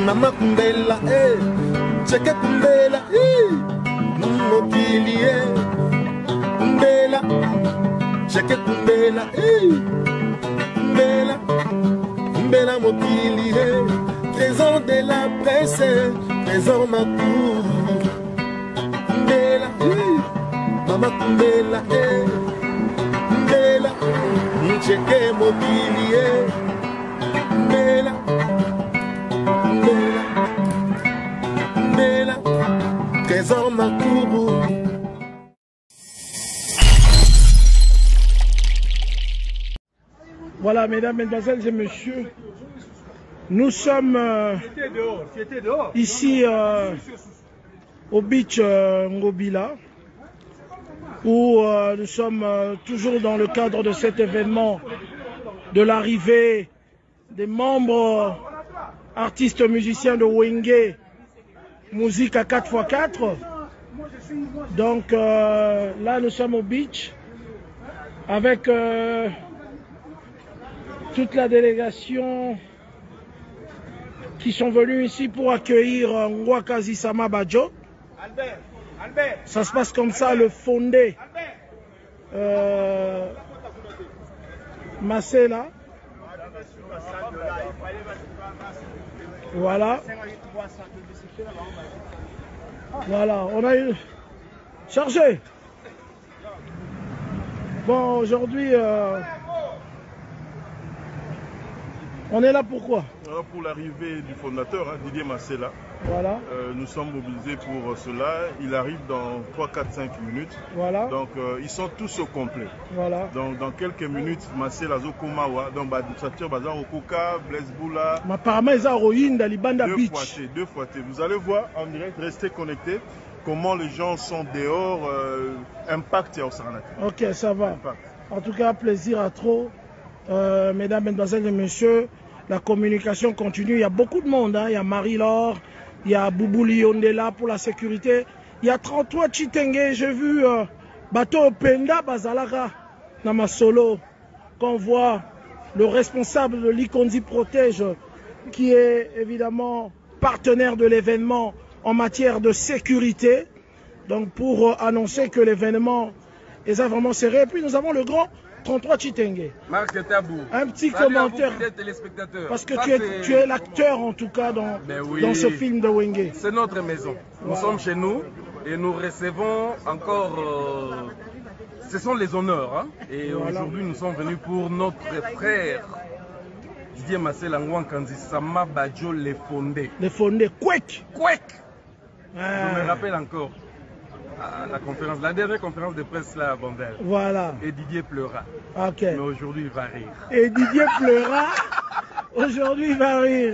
Mama kumbela, cheke kumbela, mokili, kumbela, cheke kumbela, kumbela, kumbela mokili, trésor de la presse, trésor Makou, kumbela, mama kumbela, kumbela, cheke mokili, kumbela. Trésor Makourou. Voilà, mesdames, mesdemoiselles et messieurs, nous sommes ici au beach Ngobila, où nous sommes toujours dans le cadre de cet événement de l'arrivée des membres artistes musiciens de Wenge Musique à 4x4. Donc là nous sommes au beach avec toute la délégation qui sont venus ici pour accueillir Ngwakazi Sama Badjo. Ça se passe comme ça, le fondé Massé là. Voilà. Voilà, on a eu chargé. Bon, aujourd'hui, on est là pourquoi? Pour l'arrivée du fondateur, Didier Massela. Voilà. Nous sommes mobilisés pour cela. Il arrive dans 3, 4, 5 minutes. Voilà. Donc ils sont tous au complet. Voilà. Donc dans quelques minutes, Massela Zokomawa, donc l'administrateur Bazar Okoka, Blaise Boula. Apparemment, ils ont ruiné dans les bandes beach. Deux fois. Vous allez voir en direct, restez connectés, comment les gens sont dehors, impact au Saranac. Ok, ça va. Impact. En tout cas, plaisir à trop. Mesdames, mesdemoiselles et messieurs, la communication continue. Il y a beaucoup de monde. Il y a Marie-Laure, il y a Boubou Liondela pour la sécurité. Il y a 33 Chitenge. J'ai vu Bateau Penda Bazalaka Namasolo. Qu'on voit le responsable de l'Ikondi Protège, qui est évidemment partenaire de l'événement en matière de sécurité. Donc pour annoncer que l'événement est vraiment serré. Et puis nous avons le grand 33 Chitenge. Marc Tabou. Un petit commentaire. Parce que tu es l'acteur en tout cas dans ce film de Wenge. C'est notre maison. Nous sommes chez nous et nous recevons encore. Ce sont les honneurs. Et aujourd'hui nous sommes venus pour notre frère Didier Massela Ngwankanzi Sama Badjo les fondés. Les fondés. Kwek. Je me rappelle encore. La dernière conférence de presse là à Bandel. Voilà. Et Didier pleura. Ok. Mais aujourd'hui il va rire. Et Didier pleura. Aujourd'hui il va rire.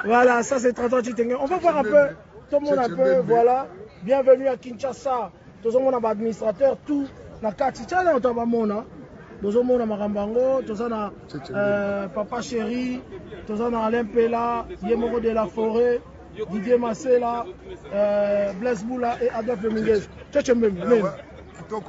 Voilà, ça c'est 30 ans Chitenge. On va voir un peu, tout le monde un peu, voilà. Bienvenue à Kinshasa. Tout le monde a administrateur, tout. Na Katichana on t'a mona. Tout le monde a Marambango, tout le monde a Papa Chéri, tout le monde a Alain Pella, Yemoro de la Forêt. Didier Massela, Blaise Boula et Adolphe Dominguez. Donc,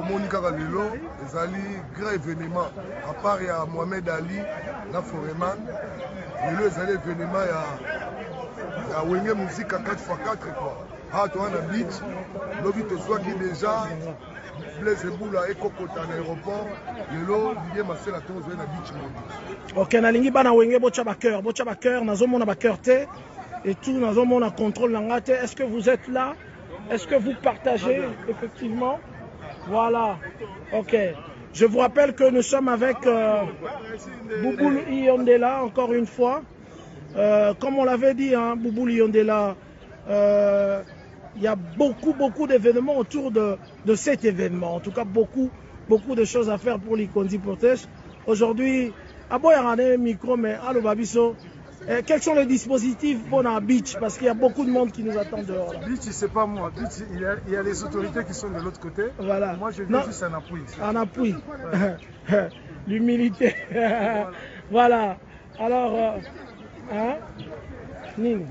Monica Galilo, ils ont grand événement. À part il y a Mohamed Ali, la Foreman, ils ont événement, il y a Wenge Musique à 4x4. Ah, tu as un beach, l'objet de soi qui déjà, Blaise Boula et Kokota à l'aéroport, Didier Massela, tout le monde a beach. Ok, nalingi bana Wenge bocha backer, nazomona backer te. Et tout, nous avons un contrôle langate. Est-ce que vous êtes là? Est-ce que vous partagez effectivement? Voilà. Ok. Je vous rappelle que nous sommes avec Boubou Liondela, encore une fois. Comme on l'avait dit, Boubou Liondela, il y a beaucoup d'événements autour de cet événement. En tout cas, beaucoup de choses à faire pour l'Ikondi Protège. Aujourd'hui, à Boyarane micro, mais à l'Obabiso. Quels sont les dispositifs pour la beach? Parce qu'il y a beaucoup de monde qui nous attend dehors. Beach, c'est pas moi. Beach, il y a les autorités qui sont de l'autre côté. Voilà. Moi, je viens juste en appui. En appui. Ouais. L'humilité. Voilà. Alors, Nini.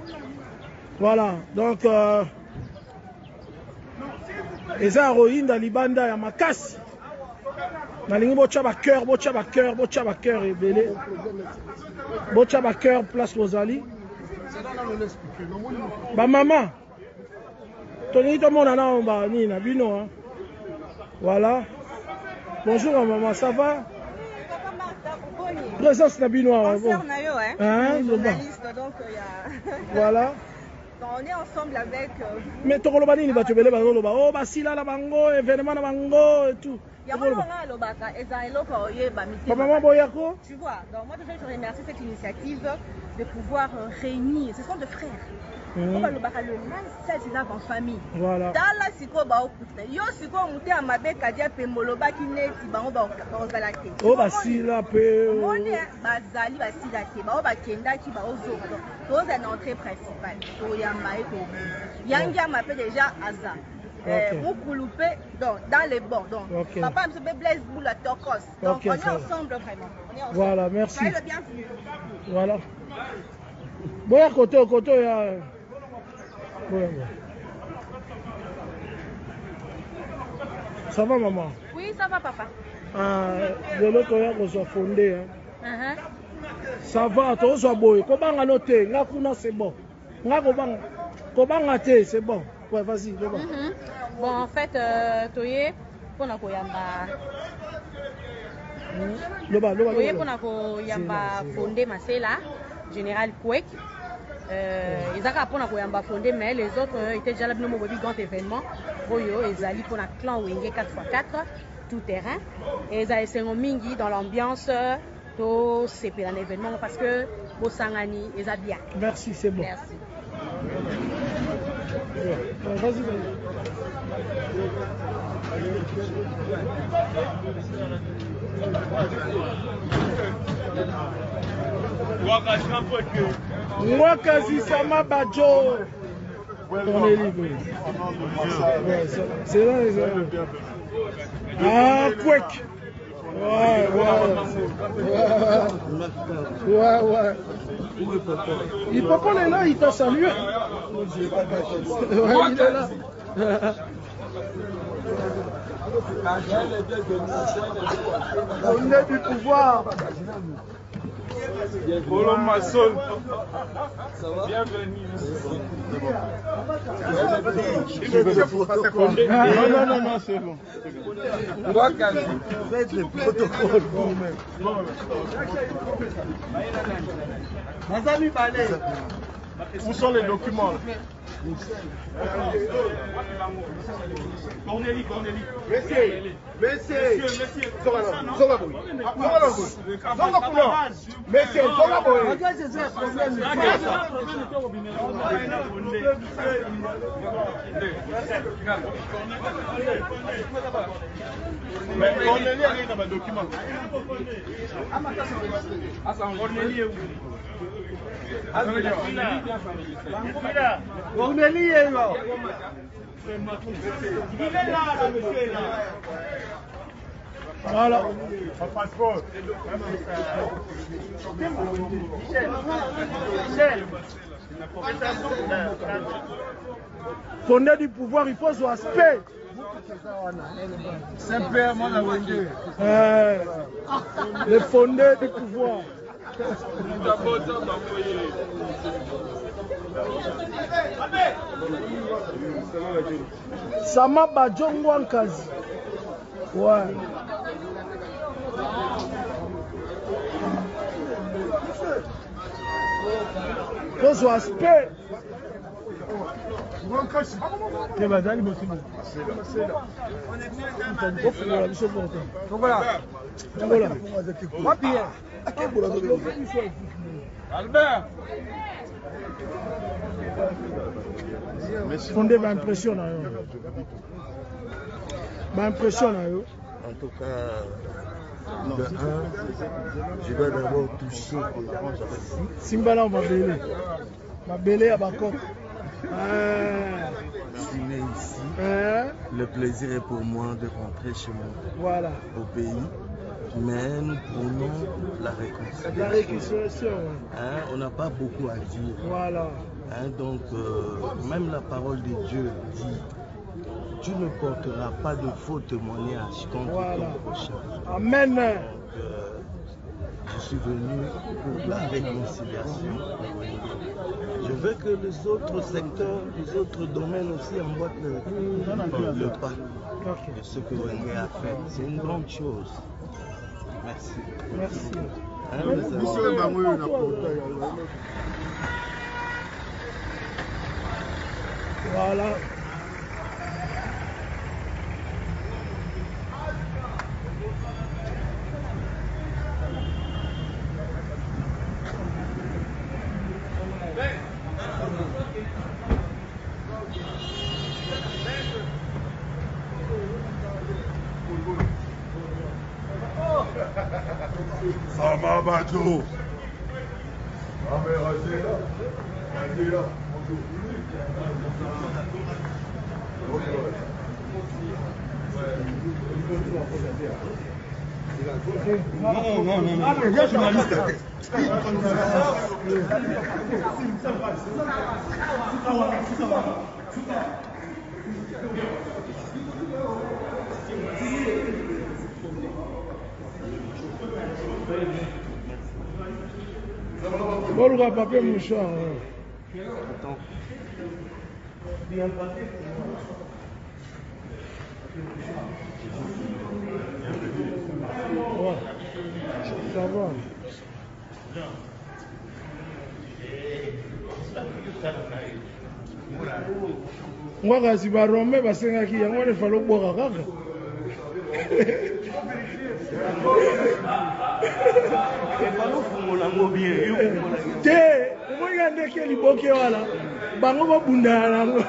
Voilà. Donc, Eza Rohin dans Libanda, il y a Makassi. Nalingi bocha ba cœur et belé. Bocha ba cœur place Rosali. Ba maman. Tony tout le monde en bas ni na bino hein. Voilà. Bonjour maman, ça va? Présence na bino hein. Journaliste donc il y a voilà. On est ensemble avec mais tokoloba nini bato belé bazoloba oh basila la bango événement na bango et tout. Maman Boyako. Tu vois, donc moi déjà je remercie cette initiative de pouvoir réunir, ce sont des frères. On va le mindset c'est en famille. Voilà. Dans la siko ba okuta. Yo siko muté amabe kadia pe moloba ki neti ba on ba ozala te. Oh basila pe. On est bazali basila te. Ba o ba kenda ki ba ozo. Donc c'est l'entrée principale. To yamba et to. Yangia m'appelle déjà Aza. Moukoulupé donc dans les bords donc papa me s'appelle Blaise Boula Tokos donc on est ensemble vraiment on est ensemble. Voilà merci soyez le bienvenu. Voilà boya côté ya boya. Ça va maman? Oui ça va papa. De l'autre ya ko soit fondé hein. Ça va to so boy ko banga noté nga kuna c'est bon nga ko banga te c'est bon. Ouais, vas-y, le Bon, en fait, Toye, pour la Koyamba. Toye, pour la Koyamba fondé Masela, Général Kouek. Ils ont pour la Koyamba fondé, mais les autres étaient déjà là pour le grand événement. Boyo, ils allaient pour la clan Wenge 4x4, tout terrain. Et ils ont essayé mingi dans l'ambiance. C'est un événement parce que Bosangani, ils ont bien. Merci, c'est bon. Merci. Vas-y. Mwakazi Sama Badjo. On est libre. C'est là les amis. Ah, Kwek. Ouais. Il peut pas là, il t'a salué. Il est là. On est du pouvoir. Polo Massol. Bienvenue. Non, c'est bon. Faites le protocole vous-même. Où sont les documents? Cornélie. Monsieur. Zogaboy. Monsieur, Zogaboy. Mais Cornélie a dans ma document. Cornélie est là. Voilà. Passeport. Fondé du pouvoir, il faut son aspect. Simplement la Wenge. Le fondé du pouvoir. Sama Badjo Wankazi. Ouais. Faut son aspect. Albert. Fondé va impressionner. En tout cas, de 1, je dois d'abord toucher Simbala va belé. Va belé à Bako. Je suis né ici. Le plaisir est pour moi de rentrer chez moi. Voilà. Au pays. Mais nous prenons la réconciliation. La réconciliation. On n'a pas beaucoup à dire. Voilà. Donc, même la parole de Dieu dit, tu ne porteras pas de faux témoignages contre ton prochain. Amen. Je suis venu pour la réconciliation. Je veux que les autres secteurs, les autres domaines aussi emboîtent le pas de ce que Wenge a fait. C'est une grande chose. Merci. Merci. Voilà. Sama Bato. Non, mais viens journaliste. Bon, papier mouchoir. Ouais. Ça va. Moi, kasi barombe basengaki yango ne falo boka kaka. Te, omoyika ndeke liboke wala. Bango babunda nango.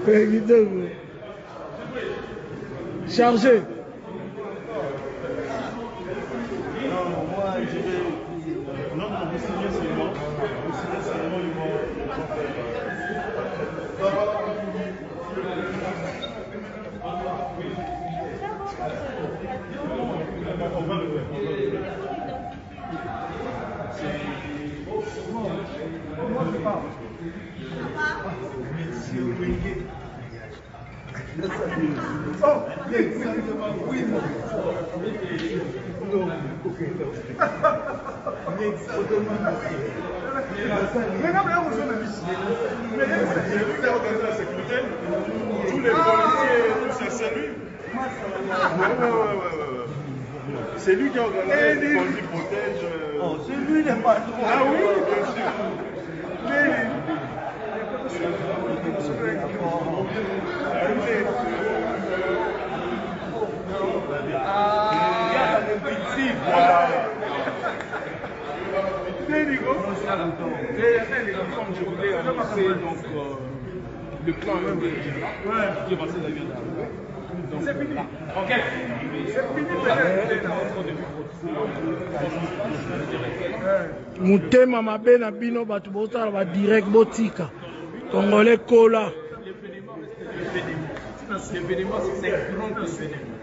Kitoko. Chargé. Moi, je vais. Non, vous signez seulement. Vous signez seulement, ils vont on va le faire. Monsieur Wenge. Oh, oui. Tous les policiers, tout ça, c'est lui. C'est lui qui a organisé le conduit protège. Oh, c'est lui le patron. Ah oui, bien sûr. Comme je voulais annoncer donc, le plan qui est passé donc c'est fini. Ok. C'est fini. Mutema mabe na bino batu botala ba direct botika. Congolais kola. L'événement, c'est un grand événement.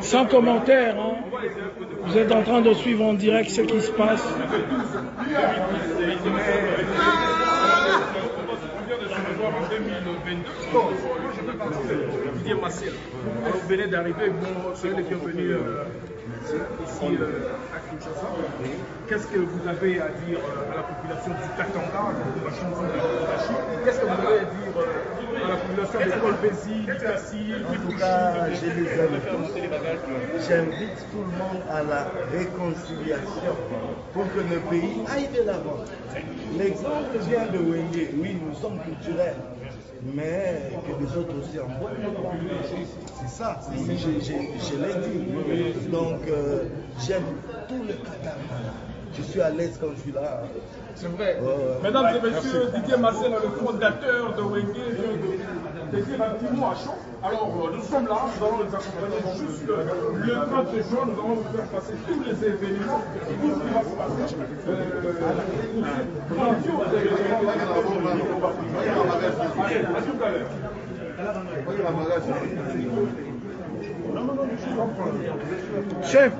Sans commentaire, hein. Vous êtes en train de suivre en direct ce qui se passe. Alors, vous venez d'arriver, bon, ceux qui sont venus ici à Kinshasa. Qu'est-ce que vous avez à dire à la population du Katanga, de la chanson de la Qu'est-ce que vous avez à dire à la population de Kolbezi, du Kassi, en tout cas, je les invite. J'invite tout le monde à la réconciliation pour que le pays aille de l'avant. L'exemple vient de Wenge. Oui, nous sommes culturels, mais que les autres aussi en voient. C'est ça, je l'ai dit. Donc, j'aime tout le Katanga. Je suis à l'aise quand je suis là. C'est vrai. Mesdames et messieurs, Didier Marcel, le fondateur de Wenge. dédié bâtiment à chaud. Alors, nous sommes là, nous allons les accompagner jusque le 30 juin. Nous allons vous faire passer tous les événements, tout ce qui va se passer. Grandiose événement. Allez, à tout à l'heure. Chef,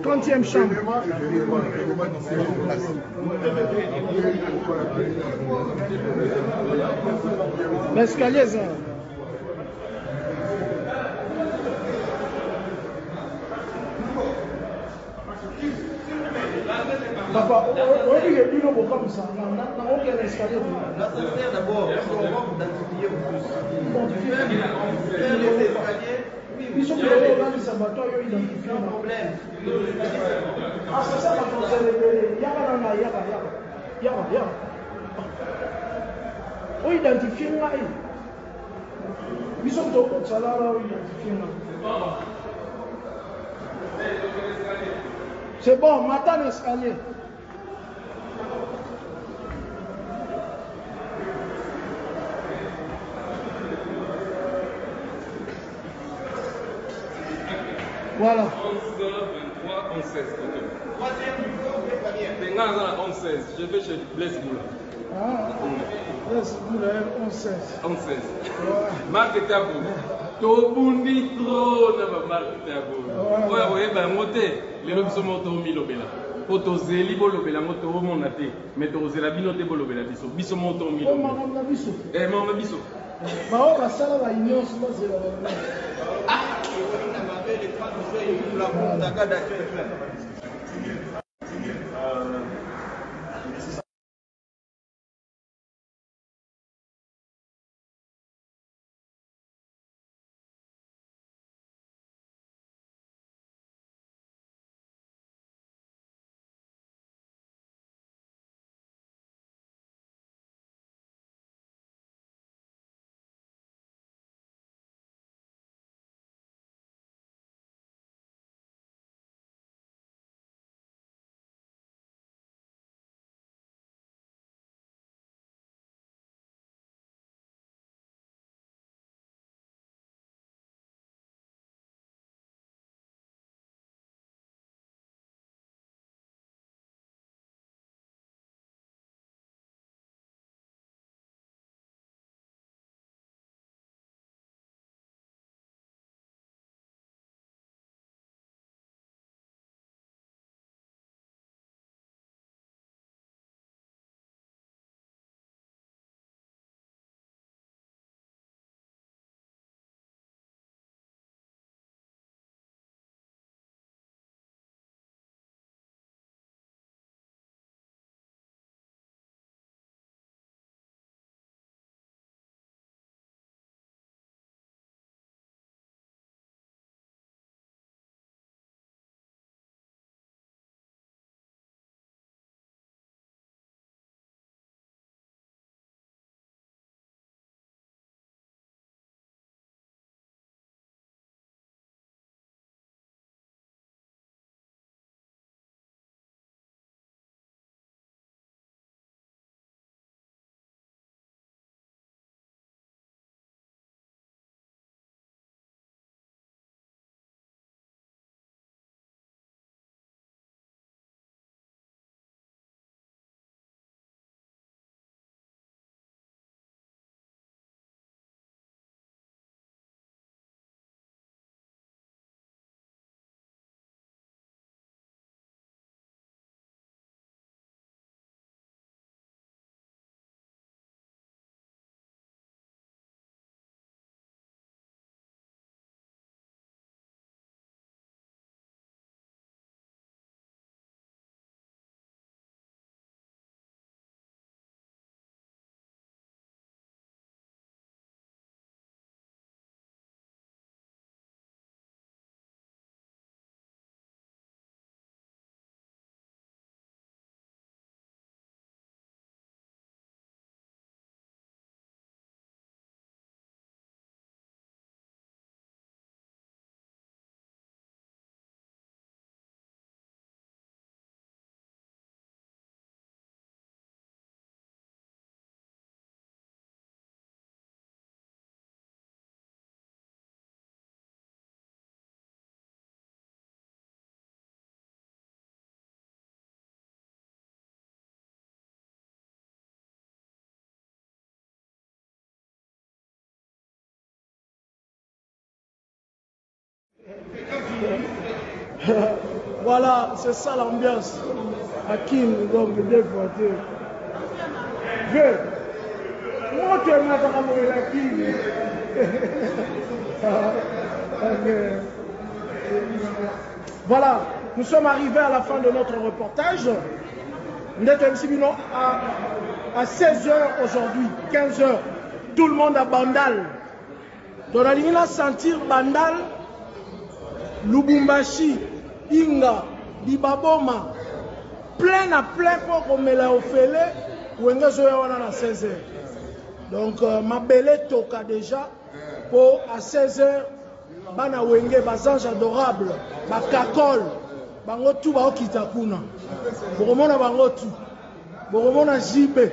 quantième chambre. L'escalier, ça. Papa, on dit que nous sommes comme ça. On a aucun escalier. L'ascenseur d'abord, on va identifier plus. Faire les escaliers. Ils sont créés là, ils sont identifiés. Pas de problème. Ah, c'est ça, c'est Yaba. On identifie là. Ils sont au côté de ça là, on identifie là. C'est bon, matin l'escalier. Voilà. 11, 23, 11, 16. Troisième, 11, 16. Je vais chez Blaise Boula. Ah, Blaise Boula, 11, 16. 11, 16. Marc Tabou. Tobundi trop na ba Marc Tabou. Oya oyeba yango te. Lelo biso mo tomilobela. Po tozeli bolobela ngo tomona te. Mais tozela bino te bolobela biso. Biso mo tomilobela. Oh, maman biso. Maman biso. Bao basala ba union bazela ba. Les 30 juillet, il faut la Voilà, c'est ça l'ambiance. Hakim, donc, deux fois. Moi, tu es ma femme, Hakim. Voilà, nous sommes arrivés à la fin de notre reportage. À 16h aujourd'hui, 15h, tout le monde à Bandal. On a sentir Bandal, Lubumbashi, Inga, Dibaboma, plein à plein pour qu'on me l'a offert, ou on a 16h. Donc, ma belle toka déjà, pour à 16h, bana wenge, bazange adorable, bakakol, bango tout bao kitakuna. Boromona bango tout. Boromona jibe,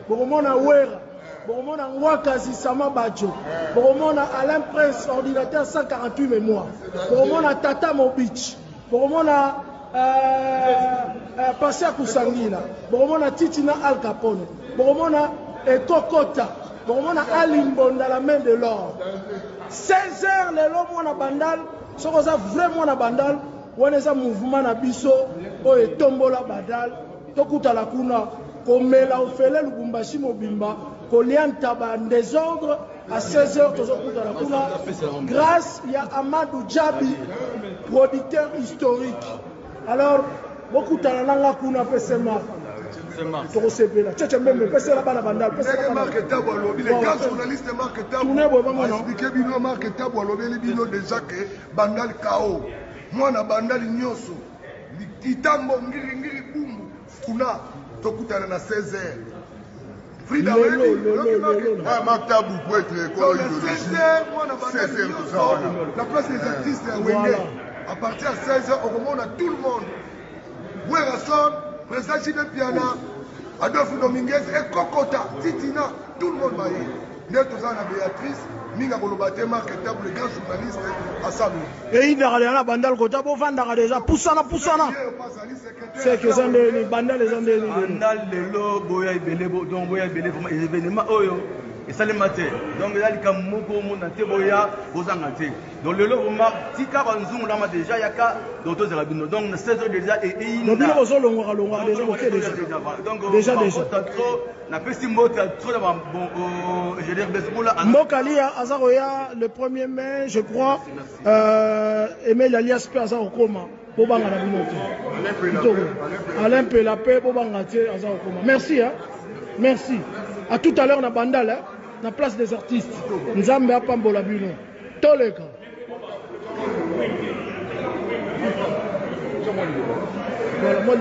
boromona wera, boromona Nwakazi Sama Badjo, boromona Alain Prince, ordinateur 148 mémoires, boromona Tata Mobich, boromona Passia Kusangila, boromona Titina Al Capone, boromona Kokota, boromona Alimbonda la main de l'or. 16h les lois na bandal, ce qu'on a vraiment na bandal, on a un mouvement na biso, on est tombola bandal, tokuta la kuna, qu'on met la ofele Lubumbashi Mobimba, qu'on lianta en désordre à 16h, tokuta la kuna, grâce à Amadou Djabi, producteur historique. Alors, beaucoup de la kuna PSMA. Les grands journalistes Marc Tabou a expliqué Marc Tabou a déjà que Bandal Kao. Moi, na Bandal Nyoso, Kitambo Ngiri Bumbu, Kuna, Tokutana na 16h. Frida Marc Tabou pour être la place des artistes à Wenge. À partir de 16h, on remonte à tout le monde. Werrason, Président Chine Piana, Adolphe Dominguez et Kokota, Titina, tout le monde va y aller. Netozana Béatrice, Minga Bolobate, Marc Tabou, les grands journalistes à Samu. Et il y a la bandale Kota, pour vendre déjà, poussana. C'est que ça, les bandales, les andés. Bandal, les lots, Boya, Belé, donc Boya, Belé, événement, Oyo. Et ça les maté. Donc là, il y a Moko, Monate, Boya, Bozangate. Donc le lot, si Karanzoum, là, déjà, il y a qu'à d'autres Rabino. Donc 16 heures déjà, et il y a. Donc, déjà, ok, déjà. Donc, déjà. On a fait si mot, trop d'abord, bon, je veux dire, Besboula. Mokali à Azaroya, le 1er mai, je crois, Emel alias P. Azarokoma, Bobanga Rabino. Alain Pelapé, Bobanga Azarokoma. Merci, hein. Merci. À tout à l'heure, on a Bandal, hein, la place des artistes. Nzambe a Pambola Buno. Toleka. Voilà, moi,